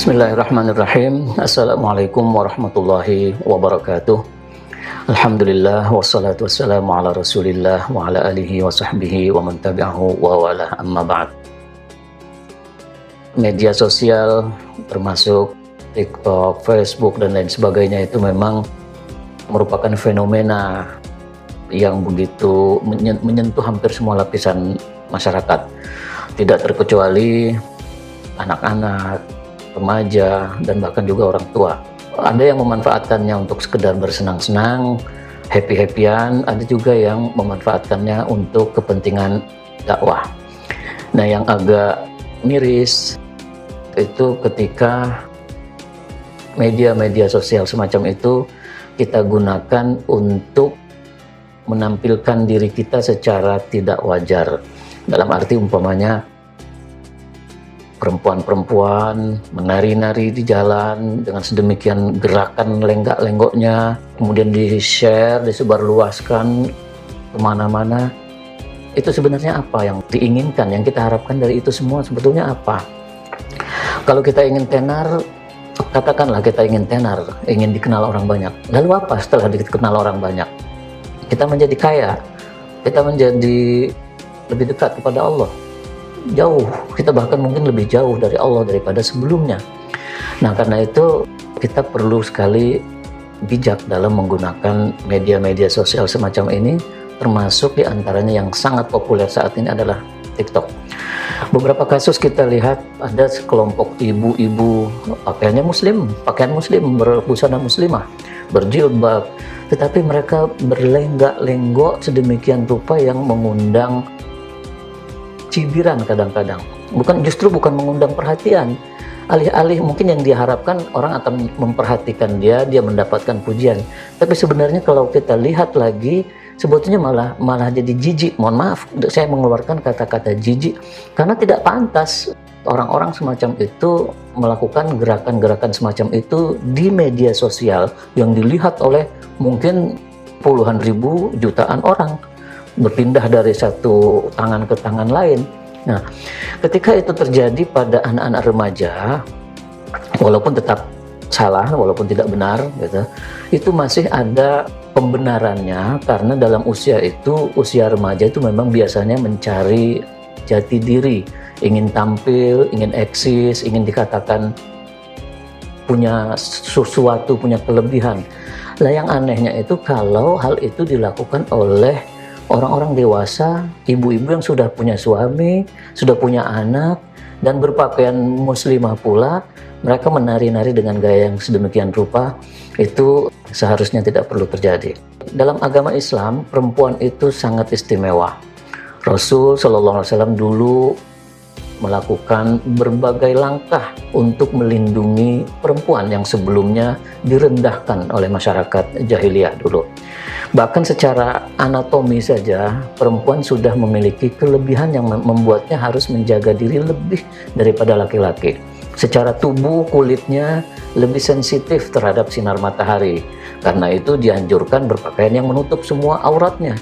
Bismillahirrahmanirrahim. Assalamualaikum warahmatullahi wabarakatuh. Alhamdulillah wassalatu wassalamu ala Rasulillah wa ala alihi wa sahbihi wa man tabi'ahu wa wala, amma ba'd. Media sosial termasuk TikTok, Facebook dan lain sebagainya itu memang merupakan fenomena yang begitu menyentuh hampir semua lapisan masyarakat. Tidak terkecuali anak-anak, remaja, dan bahkan juga orang tua. Ada yang memanfaatkannya untuk sekedar bersenang-senang, happy-happyan, ada juga yang memanfaatkannya untuk kepentingan dakwah. Nah, yang agak miris itu ketika media-media sosial semacam itu kita gunakan untuk menampilkan diri kita secara tidak wajar. Dalam arti umpamanya perempuan-perempuan menari-nari di jalan dengan sedemikian gerakan lenggak-lenggoknya, kemudian di-share, disebarluaskan kemana-mana. Itu sebenarnya apa yang diinginkan, yang kita harapkan dari itu semua sebetulnya apa? Kalau kita ingin tenar, katakanlah kita ingin tenar, ingin dikenal orang banyak. Lalu apa setelah dikenal orang banyak? Kita menjadi kaya, kita menjadi lebih dekat kepada Allah. Jauh, kita bahkan mungkin lebih jauh dari Allah daripada sebelumnya. Nah, karena itu kita perlu sekali bijak dalam menggunakan media-media sosial semacam ini, termasuk diantaranya yang sangat populer saat ini adalah TikTok. Beberapa kasus kita lihat ada sekelompok ibu-ibu pakaian muslim, berbusana muslimah, berjilbab, tetapi mereka berlenggak-lenggok sedemikian rupa yang mengundang cibiran kadang-kadang. Bukan mengundang perhatian. Alih-alih mungkin yang diharapkan orang akan memperhatikan dia mendapatkan pujian. Tapi sebenarnya kalau kita lihat lagi, sebetulnya malah jadi jijik. Mohon maaf, saya mengeluarkan kata-kata jijik karena tidak pantas orang-orang semacam itu melakukan gerakan-gerakan semacam itu di media sosial yang dilihat oleh mungkin puluhan ribu, jutaan orang, berpindah dari satu tangan ke tangan lain. Nah, ketika itu terjadi pada anak-anak remaja, walaupun tetap salah, walaupun tidak benar, gitu, itu masih ada pembenarannya karena dalam usia remaja itu memang biasanya mencari jati diri, ingin tampil, ingin eksis, ingin dikatakan punya sesuatu, punya kelebihan. Lah yang anehnya itu kalau hal itu dilakukan oleh orang-orang dewasa, ibu-ibu yang sudah punya suami, sudah punya anak, dan berpakaian muslimah pula, mereka menari-nari dengan gaya yang sedemikian rupa, itu seharusnya tidak perlu terjadi. Dalam agama Islam, perempuan itu sangat istimewa. Rasul SAW dulu melakukan berbagai langkah untuk melindungi perempuan yang sebelumnya direndahkan oleh masyarakat jahiliyah dulu. Bahkan secara anatomi saja, perempuan sudah memiliki kelebihan yang membuatnya harus menjaga diri lebih daripada laki-laki. Secara tubuh, kulitnya lebih sensitif terhadap sinar matahari. Karena itu dianjurkan berpakaian yang menutup semua auratnya,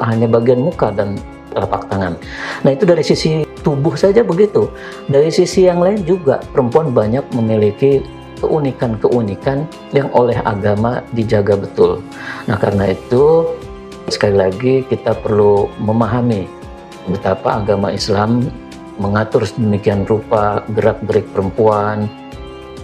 hanya bagian muka dan telapak tangan. Nah, itu dari sisi tubuh saja begitu. Dari sisi yang lain juga, perempuan banyak memiliki keunikan-keunikan yang oleh agama dijaga betul. Nah, karena itu sekali lagi kita perlu memahami betapa agama Islam mengatur sedemikian rupa gerak-gerik perempuan,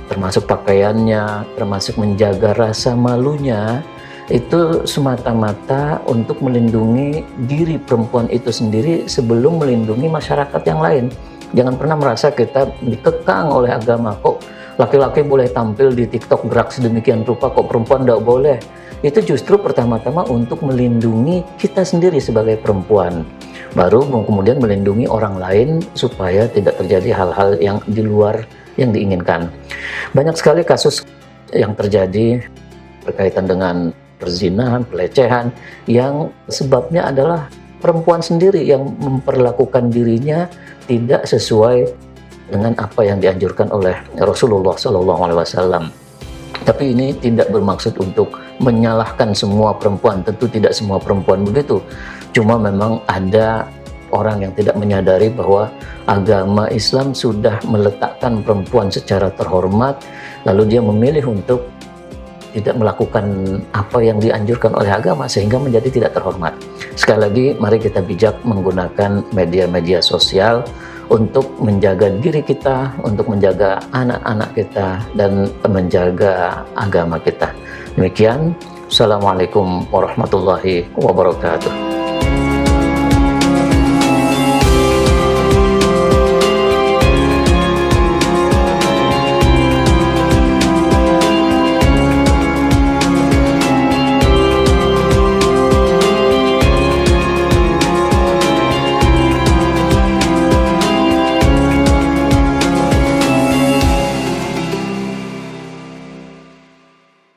termasuk pakaiannya, termasuk menjaga rasa malunya, itu semata-mata untuk melindungi diri perempuan itu sendiri sebelum melindungi masyarakat yang lain. Jangan pernah merasa kita dikekang oleh agama, kok laki-laki boleh tampil di TikTok gerak sedemikian rupa, kok perempuan tidak boleh. Itu justru pertama-tama untuk melindungi kita sendiri sebagai perempuan, baru kemudian melindungi orang lain supaya tidak terjadi hal-hal yang di luar yang diinginkan. Banyak sekali kasus yang terjadi berkaitan dengan perzinahan, pelecehan, yang sebabnya adalah perempuan sendiri yang memperlakukan dirinya tidak sesuai dengan apa yang dianjurkan oleh Rasulullah SAW. Tapi ini tidak bermaksud untuk menyalahkan semua perempuan, tentu tidak semua perempuan begitu. Cuma memang ada orang yang tidak menyadari bahwa agama Islam sudah meletakkan memperlakukan perempuan secara terhormat, lalu dia memilih untuk tidak melakukan apa yang dianjurkan oleh agama sehingga menjadi tidak terhormat. Sekali lagi, mari kita bijak menggunakan media-media sosial untuk menjaga diri kita, untuk menjaga anak-anak kita, dan menjaga agama kita. Demikian, Assalamualaikum warahmatullahi wabarakatuh.